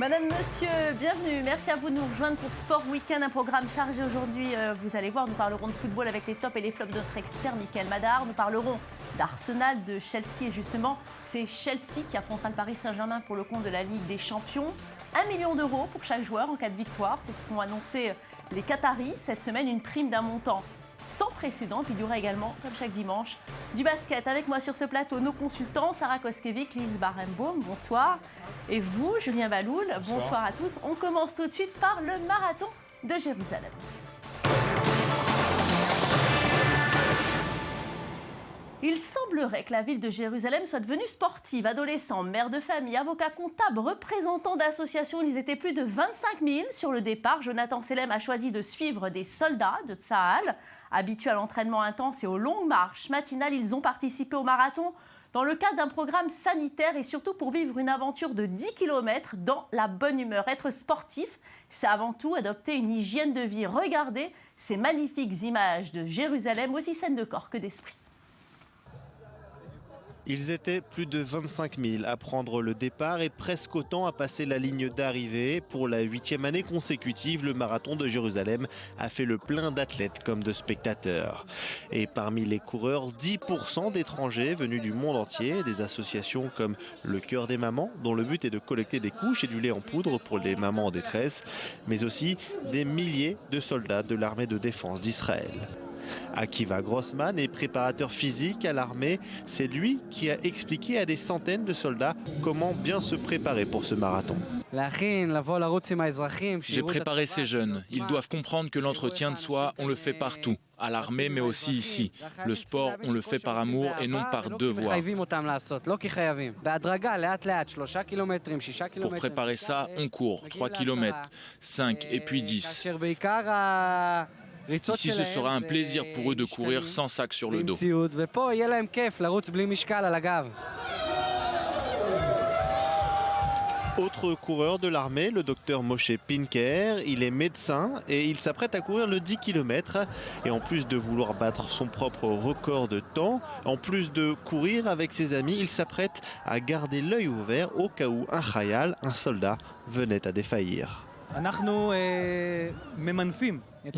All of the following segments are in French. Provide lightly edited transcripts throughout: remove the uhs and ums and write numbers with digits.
Madame, monsieur, bienvenue. Merci à vous de nous rejoindre pour Sport Week-end, un programme chargé aujourd'hui. Vous allez voir, nous parlerons de football avec les tops et les flops de notre expert Mickaël Madar. Nous parlerons d'Arsenal, de Chelsea et justement, c'est Chelsea qui affrontera le Paris Saint-Germain pour le compte de la Ligue des Champions. 1 million d'euros pour chaque joueur en cas de victoire. C'est ce qu'ont annoncé les Qataris cette semaine, une prime d'un montant sans précédent. Puis il y aura également, comme chaque dimanche, du basket. Avec moi sur ce plateau, nos consultants, Sarah Koskiewicz, Lise Barenbaum, bonsoir. Et vous, Julien Valloul, bonsoir à tous. On commence tout de suite par le marathon de Jérusalem. Il semblerait que la ville de Jérusalem soit devenue sportive. Adolescents, mères de famille, avocats comptables, représentants d'associations, ils étaient plus de 25 000 sur le départ. Jonathan Selem a choisi de suivre des soldats de Tsahal. Habitués à l'entraînement intense et aux longues marches matinales, ils ont participé au marathon dans le cadre d'un programme sanitaire et surtout pour vivre une aventure de 10 km dans la bonne humeur. Être sportif, c'est avant tout adopter une hygiène de vie. Regardez ces magnifiques images de Jérusalem, aussi saines de corps que d'esprit. Ils étaient plus de 25 000 à prendre le départ et presque autant à passer la ligne d'arrivée. Pour la 8e année consécutive, le marathon de Jérusalem a fait le plein d'athlètes comme de spectateurs. Et parmi les coureurs, 10% d'étrangers venus du monde entier, des associations comme le Cœur des mamans, dont le but est de collecter des couches et du lait en poudre pour les mamans en détresse, mais aussi des milliers de soldats de l'armée de défense d'Israël. Akiva Grossman est préparateur physique à l'armée. C'est lui qui a expliqué à des centaines de soldats comment bien se préparer pour ce marathon. J'ai préparé ces jeunes. Ils doivent comprendre que l'entretien de soi, on le fait partout, à l'armée mais aussi ici. Le sport, on le fait par amour et non par devoir. Pour préparer ça, on court 3 km, 5 et puis 10. Ici, ce sera un plaisir pour eux de courir sans sac sur le dos. Autre coureur de l'armée, le docteur Moshe Pinker, il est médecin et il s'apprête à courir le 10 km. Et en plus de vouloir battre son propre record de temps, en plus de courir avec ses amis, il s'apprête à garder l'œil ouvert au cas où un khayal, un soldat, venait à défaillir. On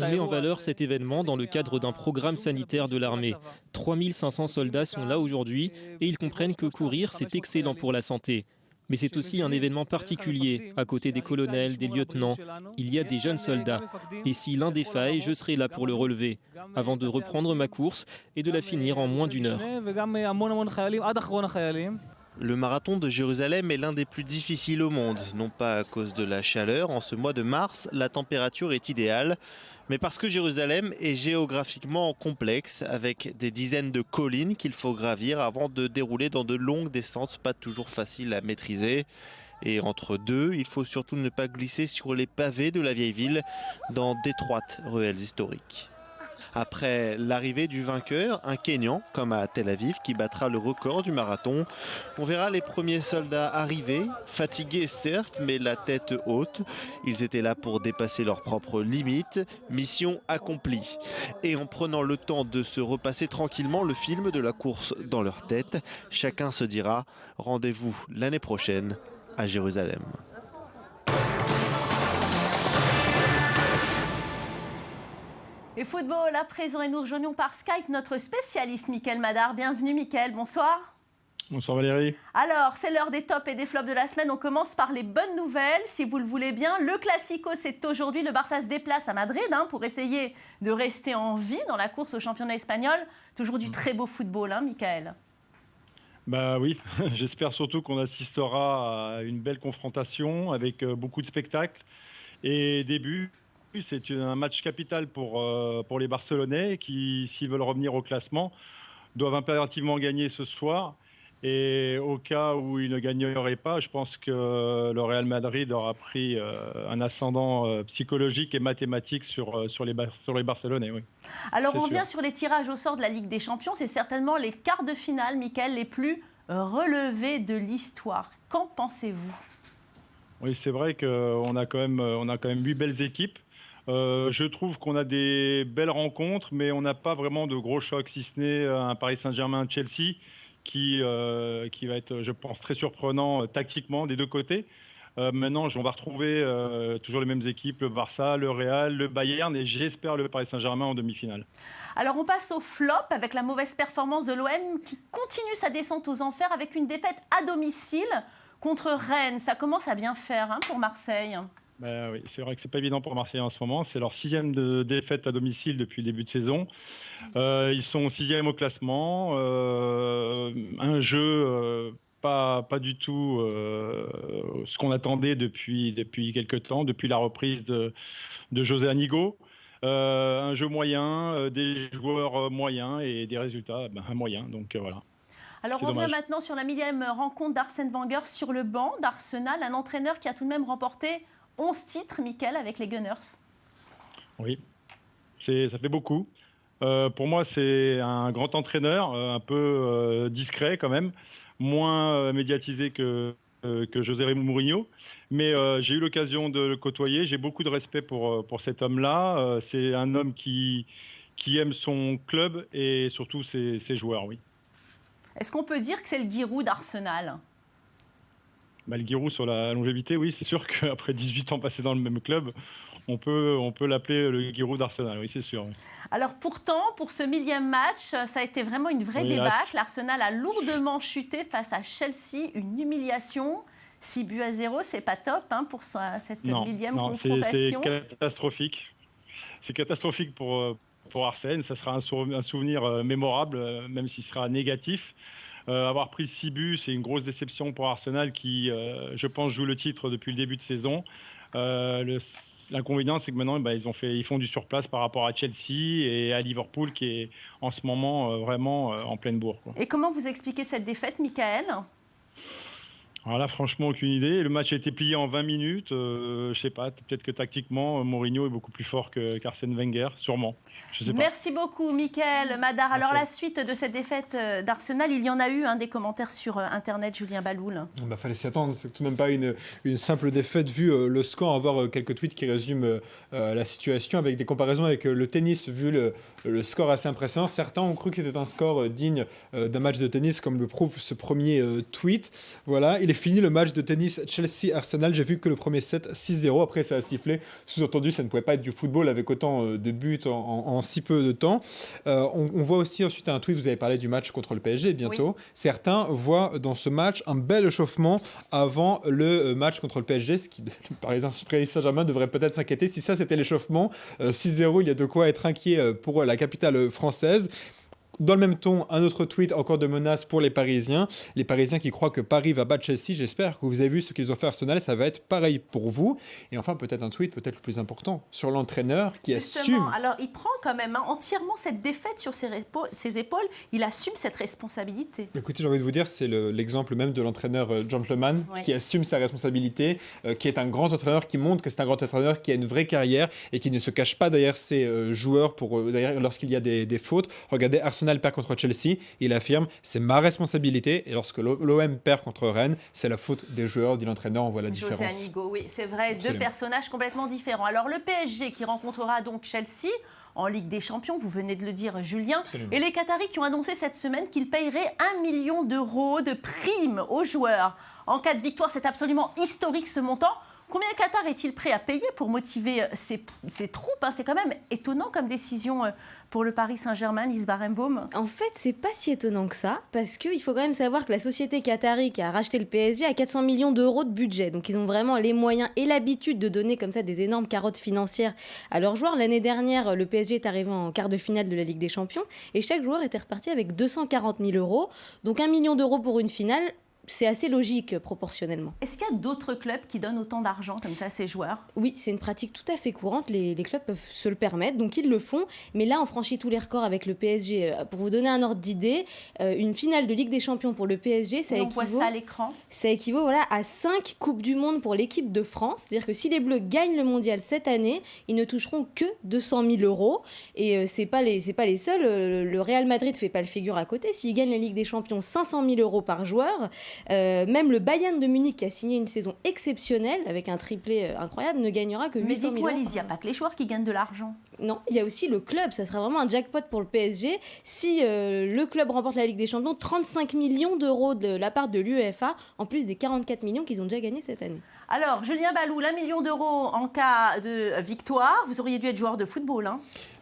met en valeur cet événement dans le cadre d'un programme sanitaire de l'armée. 3500 soldats sont là aujourd'hui et ils comprennent que courir, c'est excellent pour la santé. Mais c'est aussi un événement particulier. À côté des colonels, des lieutenants, il y a des jeunes soldats. Et si l'un défaille, je serai là pour le relever, avant de reprendre ma course et de la finir en moins d'1 heure. Le marathon de Jérusalem est l'un des plus difficiles au monde, non pas à cause de la chaleur. En ce mois de mars, la température est idéale, mais parce que Jérusalem est géographiquement complexe, avec des dizaines de collines qu'il faut gravir avant de dérouler dans de longues descentes, pas toujours faciles à maîtriser. Et entre deux, il faut surtout ne pas glisser sur les pavés de la vieille ville dans d'étroites ruelles historiques. Après l'arrivée du vainqueur, un Kényan, comme à Tel Aviv, qui battra le record du marathon, on verra les premiers soldats arriver, fatigués certes, mais la tête haute. Ils étaient là pour dépasser leurs propres limites, mission accomplie. Et en prenant le temps de se repasser tranquillement le film de la course dans leur tête, chacun se dira rendez-vous l'année prochaine à Jérusalem. Et football à présent, et nous rejoignons par Skype notre spécialiste Mickaël Madar. Bienvenue Mickaël, bonsoir. Bonsoir Valérie. Alors, c'est l'heure des tops et des flops de la semaine. On commence par les bonnes nouvelles, si vous le voulez bien. Le Classico, c'est aujourd'hui. Le Barça se déplace à Madrid pour essayer de rester en vie dans la course au championnat espagnol. Toujours du très beau football, Mickaël. Bah oui, j'espère surtout qu'on assistera à une belle confrontation avec beaucoup de spectacles et des buts. C'est un match capital pour les Barcelonais qui, s'ils veulent revenir au classement, doivent impérativement gagner ce soir. Et au cas où ils ne gagneraient pas, je pense que le Real Madrid aura pris un ascendant psychologique et mathématique sur les Barcelonais. Oui. Alors on revient sur les tirages au sort de la Ligue des Champions. C'est certainement les quarts de finale, Mickaël, les plus relevés de l'histoire. Qu'en pensez-vous ? Oui, c'est vrai qu'on a quand même 8 belles équipes. Je trouve qu'on a des belles rencontres, mais on n'a pas vraiment de gros chocs, si ce n'est un Paris Saint-Germain-Chelsea qui va être, je pense, très surprenant tactiquement des deux côtés. Maintenant, on va retrouver toujours les mêmes équipes, le Barça, le Real, le Bayern et j'espère le Paris Saint-Germain en demi-finale. Alors on passe au flop avec la mauvaise performance de l'OM qui continue sa descente aux enfers avec une défaite à domicile contre Rennes. Ça commence à bien faire pour Marseille. Oui, c'est vrai que c'est pas évident pour Marseille en ce moment. C'est leur 6e défaite à domicile depuis le début de saison. Ils sont 6e au classement. Un jeu pas du tout ce qu'on attendait depuis quelques temps, depuis la reprise de José Anigo. Un jeu moyen, des joueurs moyens et des résultats moyens. Donc voilà. Alors on revient maintenant sur la 1000e rencontre d'Arsène Wenger sur le banc d'Arsenal, un entraîneur qui a tout de même remporté 11 titres, Mickaël, avec les Gunners. Oui, ça fait beaucoup. Pour moi, c'est un grand entraîneur, un peu discret quand même, moins médiatisé que José Mourinho. Mais j'ai eu l'occasion de le côtoyer. J'ai beaucoup de respect pour cet homme-là. C'est un homme qui aime son club et surtout ses joueurs, oui. Est-ce qu'on peut dire que c'est le Giroud d'Arsenal ? Le Giroud sur la longévité, oui, c'est sûr qu'après 18 ans passés dans le même club, on peut l'appeler le Giroud d'Arsenal, oui, c'est sûr. Oui. Alors pourtant, pour ce 1000e match, ça a été vraiment une vraie débâcle. L'Arsenal a lourdement chuté face à Chelsea, une humiliation. 6-0, c'est pas top pour cette 1000e confrontation. C'est catastrophique. C'est catastrophique pour Arsène. Ça sera un souvenir mémorable, même s'il sera négatif. Avoir pris 6 buts, c'est une grosse déception pour Arsenal qui, je pense, joue le titre depuis le début de saison. L'inconvénient, c'est que maintenant, ils font du surplace par rapport à Chelsea et à Liverpool, qui est en ce moment vraiment en pleine bourre. Et comment vous expliquez cette défaite, Mickaël ? Alors là, franchement, aucune idée. Le match a été plié en 20 minutes. Je sais pas, peut-être que tactiquement, Mourinho est beaucoup plus fort qu'Arsène Wenger, sûrement. Je sais pas. Merci beaucoup, Mickaël Madar. Alors, la suite de cette défaite d'Arsenal, il y en a eu des commentaires sur Internet, Julien Baloul. Fallait s'y attendre. C'est tout de même pas une simple défaite vu le score. On va voir quelques tweets qui résument la situation avec des comparaisons avec le tennis, vu le score assez impressionnant. Certains ont cru que c'était un score digne d'un match de tennis, comme le prouve ce premier tweet. Voilà, il est fini le match de tennis Chelsea-Arsenal. J'ai vu que le premier set 6-0. Après, ça a sifflé. Sous-entendu, ça ne pouvait pas être du football avec autant de buts en si peu de temps. On voit aussi ensuite un tweet. Vous avez parlé du match contre le PSG bientôt. Oui. Certains voient dans ce match un bel échauffement avant le match contre le PSG, ce qui, par exemple, Paris Saint-Germain devrait peut-être s'inquiéter. Si ça, c'était l'échauffement, 6-0, il y a de quoi être inquiet pour la capitale française. Dans le même ton, un autre tweet encore de menace pour les Parisiens qui croient que Paris va battre Chelsea. J'espère que vous avez vu ce qu'ils ont fait à Arsenal, ça va être pareil pour vous. Et enfin, peut-être un tweet, peut-être le plus important, sur l'entraîneur qui assume. Alors, il prend quand même entièrement cette défaite sur ses épaules. Il assume cette responsabilité. Écoutez, j'ai envie de vous dire, c'est l'exemple même de l'entraîneur gentleman qui assume sa responsabilité, qui est un grand entraîneur, qui montre que c'est un grand entraîneur, qui a une vraie carrière et qui ne se cache pas derrière ses joueurs lorsqu'il y a des fautes. Regardez, Arsenal perd contre Chelsea, il affirme c'est ma responsabilité, et lorsque l'OM perd contre Rennes, c'est la faute des joueurs, dit l'entraîneur. On voit la différence. José Anigo, oui, c'est vrai, deux personnages complètement différents. Alors le PSG qui rencontrera donc Chelsea en Ligue des Champions, vous venez de le dire Julien, absolument. Et les Qataris qui ont annoncé cette semaine qu'ils paieraient 1 million d'euros de primes aux joueurs. En cas de victoire, c'est absolument historique ce montant. Combien le Qatar est-il prêt à payer pour motiver ses troupes ? C'est quand même étonnant comme décision pour le Paris Saint-Germain, Lise Barenbaum. En fait, c'est pas si étonnant que ça, parce qu'il faut quand même savoir que la société qatari qui a racheté le PSG a 400 millions d'euros de budget. Donc ils ont vraiment les moyens et l'habitude de donner comme ça des énormes carottes financières à leurs joueurs. L'année dernière, le PSG est arrivé en quart de finale de la Ligue des Champions et chaque joueur était reparti avec 240 000 euros. Donc 1 million d'euros pour une finale, c'est assez logique proportionnellement. Est-ce qu'il y a d'autres clubs qui donnent autant d'argent comme ça à ces joueurs ? Oui, c'est une pratique tout à fait courante. Les clubs peuvent se le permettre, donc ils le font. Mais là, on franchit tous les records avec le PSG. Pour vous donner un ordre d'idée, une finale de Ligue des Champions pour le PSG, ça équivaut, on voit ça à l'écran. Ça équivaut à 5 Coupes du Monde pour l'équipe de France. C'est-à-dire que si les Bleus gagnent le mondial cette année, ils ne toucheront que 200 000 euros. Et c'est pas les seuls. Le Real Madrid ne fait pas le figure à côté. S'ils gagnent la Ligue des Champions, 500 000 euros par joueur. Même le Bayern de Munich, qui a signé une saison exceptionnelle avec un triplé incroyable, ne gagnera que 800 000 euros. Mais il n'y a pas que les joueurs qui gagnent de l'argent. Non, il y a aussi le club. Ça sera vraiment un jackpot pour le PSG. Si le club remporte la Ligue des Champions, 35 millions d'euros de la part de l'UEFA, en plus des 44 millions qu'ils ont déjà gagnés cette année. Alors, Julien Balloul, 1 million d'euros en cas de victoire. Vous auriez dû être joueur de football, hein?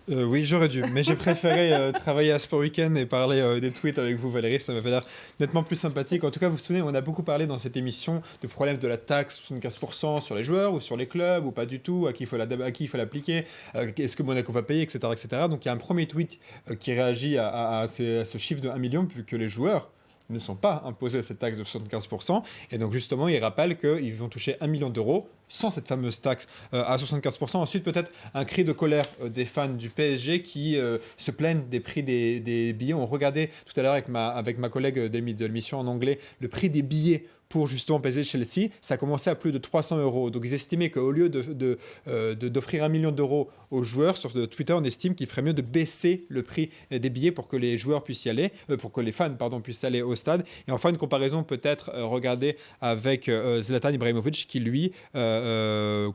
Oui, j'aurais dû, mais j'ai préféré travailler à Sport Weekend et parler des tweets avec vous, Valérie. Ça m'avait l'air nettement plus sympathique. En tout cas, vous vous souvenez, on a beaucoup parlé dans cette émission du problème de la taxe 75% sur les joueurs ou sur les clubs ou pas du tout, à qui il faut l'appliquer, est-ce que Monaco va payer, etc., etc. Donc il y a un premier tweet qui réagit à ce chiffre de 1 million, vu que les joueurs ne sont pas imposés à cette taxe de 75%. Et donc justement, il rappelle qu'ils vont toucher 1 million d'euros sans cette fameuse taxe à 75%. Ensuite, peut-être un cri de colère des fans du PSG qui se plaignent des prix des billets. On regardait tout à l'heure avec ma collègue de l'émission en anglais le prix des billets pour justement PSG Chelsea, ça commençait à plus de 300 €. Donc ils estimaient qu'au lieu d'offrir 1 million d'euros aux joueurs, sur Twitter, on estime qu'il ferait mieux de baisser le prix des billets pour que les joueurs puissent y aller, pour que les fans puissent aller au stade. Et enfin, une comparaison peut-être regardée avec Zlatan Ibrahimovic, qui lui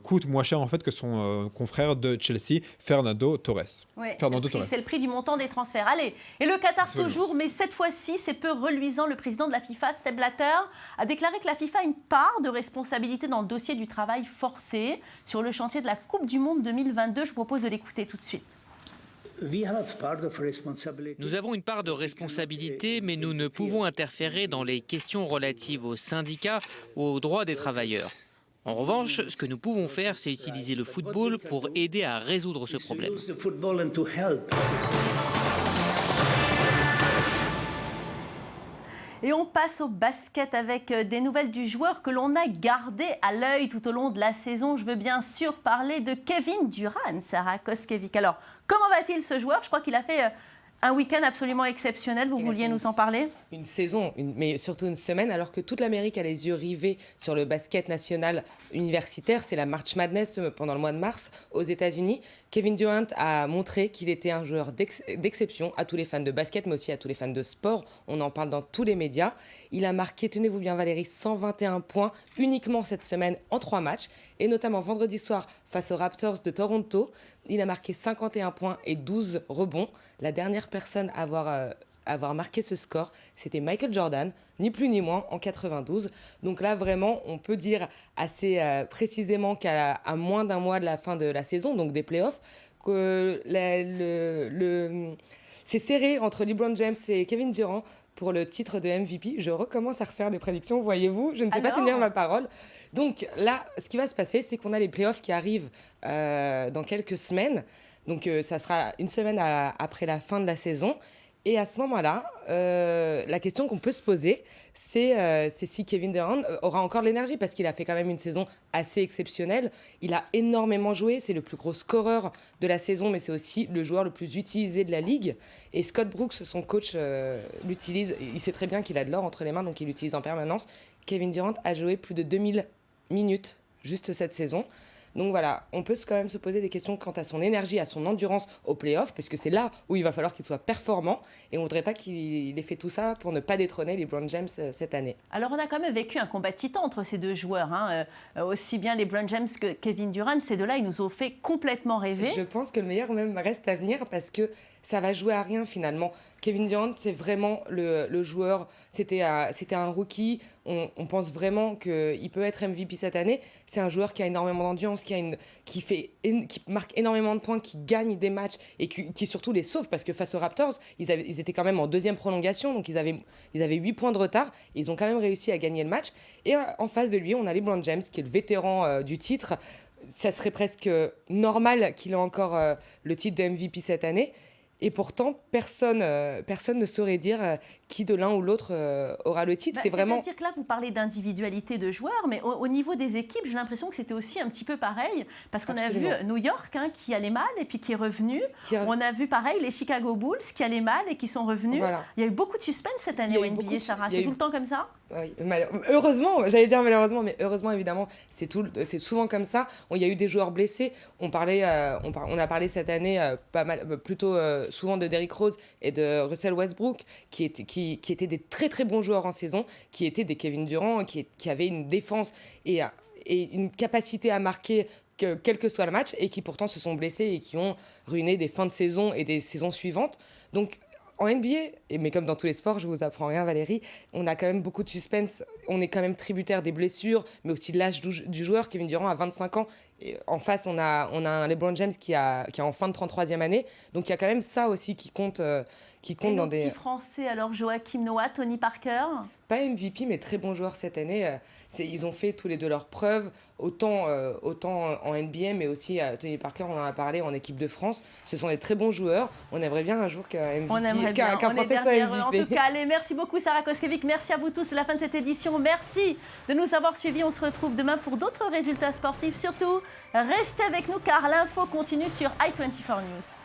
coûte moins cher en fait que son confrère de Chelsea, Fernando Torres. Ouais, c'est le prix du montant des transferts. Allez, et le Qatar toujours, mais cette fois-ci, c'est peu reluisant. Le président de la FIFA, Sepp Blatter, a déclaré que la FIFA a une part de responsabilité dans le dossier du travail forcé sur le chantier de la Coupe du Monde 2022. Je vous propose de l'écouter tout de suite. Nous avons une part de responsabilité, mais nous ne pouvons interférer dans les questions relatives aux syndicats ou aux droits des travailleurs. En revanche, ce que nous pouvons faire, c'est utiliser le football pour aider à résoudre ce problème. Et on passe au basket avec des nouvelles du joueur que l'on a gardé à l'œil tout au long de la saison. Je veux bien sûr parler de Kevin Durant, Sarah Koskevic. Alors, comment va-t-il ce joueur? Je crois qu'il a fait un week-end absolument exceptionnel. Vous vouliez nous en parler? Une saison, mais surtout une semaine, alors que toute l'Amérique a les yeux rivés sur le basket national universitaire. C'est la March Madness pendant le mois de mars aux États-Unis. Kevin Durant a montré qu'il était un joueur d'exception à tous les fans de basket, mais aussi à tous les fans de sport. On en parle dans tous les médias. Il a marqué, tenez-vous bien Valérie, 121 points uniquement cette semaine en 3 matchs, et notamment vendredi soir face aux Raptors de Toronto. Il a marqué 51 points et 12 rebonds. La dernière personne à avoir marqué ce score, c'était Michael Jordan, ni plus ni moins, en 92. Donc là, vraiment, on peut dire assez précisément qu'à moins d'un mois de la fin de la saison, donc des playoffs, que c'est serré entre LeBron James et Kevin Durant pour le titre de MVP. Je recommence à refaire des prédictions, voyez-vous, je ne sais pas tenir ma parole. Donc là, ce qui va se passer, c'est qu'on a les playoffs qui arrivent dans quelques semaines. Donc ça sera une semaine après la fin de la saison. Et à ce moment-là, la question qu'on peut se poser, c'est si Kevin Durant aura encore de l'énergie, parce qu'il a fait quand même une saison assez exceptionnelle. Il a énormément joué, c'est le plus gros scoreur de la saison, mais c'est aussi le joueur le plus utilisé de la ligue. Et Scott Brooks, son coach, l'utilise. Il sait très bien qu'il a de l'or entre les mains, donc il l'utilise en permanence. Kevin Durant a joué plus de 2000 minutes juste cette saison. Donc voilà, on peut quand même se poser des questions quant à son énergie, à son endurance au play-off, parce que c'est là où il va falloir qu'il soit performant, et on ne voudrait pas qu'il ait fait tout ça pour ne pas détrôner LeBron James cette année. Alors on a quand même vécu un combat de titan entre ces deux joueurs, aussi bien LeBron James que Kevin Durant. Ces deux-là, ils nous ont fait complètement rêver. Je pense que le meilleur même reste à venir, parce que ça va jouer à rien finalement. Kevin Durant, c'est vraiment le joueur, c'était un rookie, on pense vraiment qu'il peut être MVP cette année. C'est un joueur qui a énormément d'endurance, qui marque énormément de points, qui gagne des matchs et qui surtout les sauve, parce que face aux Raptors, ils étaient quand même en deuxième prolongation, donc ils avaient 8 points de retard, et ils ont quand même réussi à gagner le match. Et en face de lui, on a LeBron James, qui est le vétéran du titre. Ça serait presque normal qu'il ait encore le titre de MVP cette année. Et pourtant, personne ne saurait dire qui de l'un ou l'autre aura le titre. C'est-à-dire que là, vous parlez d'individualité de joueurs, mais au niveau des équipes, j'ai l'impression que c'était aussi un petit peu pareil. Parce qu'on a vu New York qui allait mal et puis qui est revenu. On a vu pareil les Chicago Bulls qui allaient mal et qui sont revenus. Voilà. Il y a eu beaucoup de suspense cette année au NBA, Sarah. C'est tout le temps comme ça? Oui, heureusement, j'allais dire malheureusement, mais heureusement évidemment, c'est souvent comme ça. Il y a eu des joueurs blessés. On a parlé cette année plutôt souvent de Derrick Rose et de Russell Westbrook, qui étaient des très très bons joueurs en saison, qui étaient des Kevin Durant, qui avaient une défense et une capacité à marquer quel que soit le match, et qui pourtant se sont blessés et qui ont ruiné des fins de saison et des saisons suivantes. Donc En NBA, mais comme dans tous les sports, je vous apprends rien Valérie, on a quand même beaucoup de suspense, on est quand même tributaire des blessures, mais aussi de l'âge du joueur. Kevin Durant a 25 ans, et en face on a un LeBron James qui est en fin de 33e année, donc il y a quand même ça aussi qui compte et dans des petits Français, alors Joachim Noah, Tony Parker. Pas MVP, mais très bons joueurs cette année. Ils ont fait tous les deux leurs preuves, autant en NBA, mais aussi Tony Parker, on en a parlé, en équipe de France. Ce sont des très bons joueurs. On aimerait bien un jour qu'un Français soit MVP. En tout cas, allez, merci beaucoup Sarah Koskevic, merci à vous tous. C'est la fin de cette édition. Merci de nous avoir suivis. On se retrouve demain pour d'autres résultats sportifs. Surtout, restez avec nous car l'info continue sur i24 News.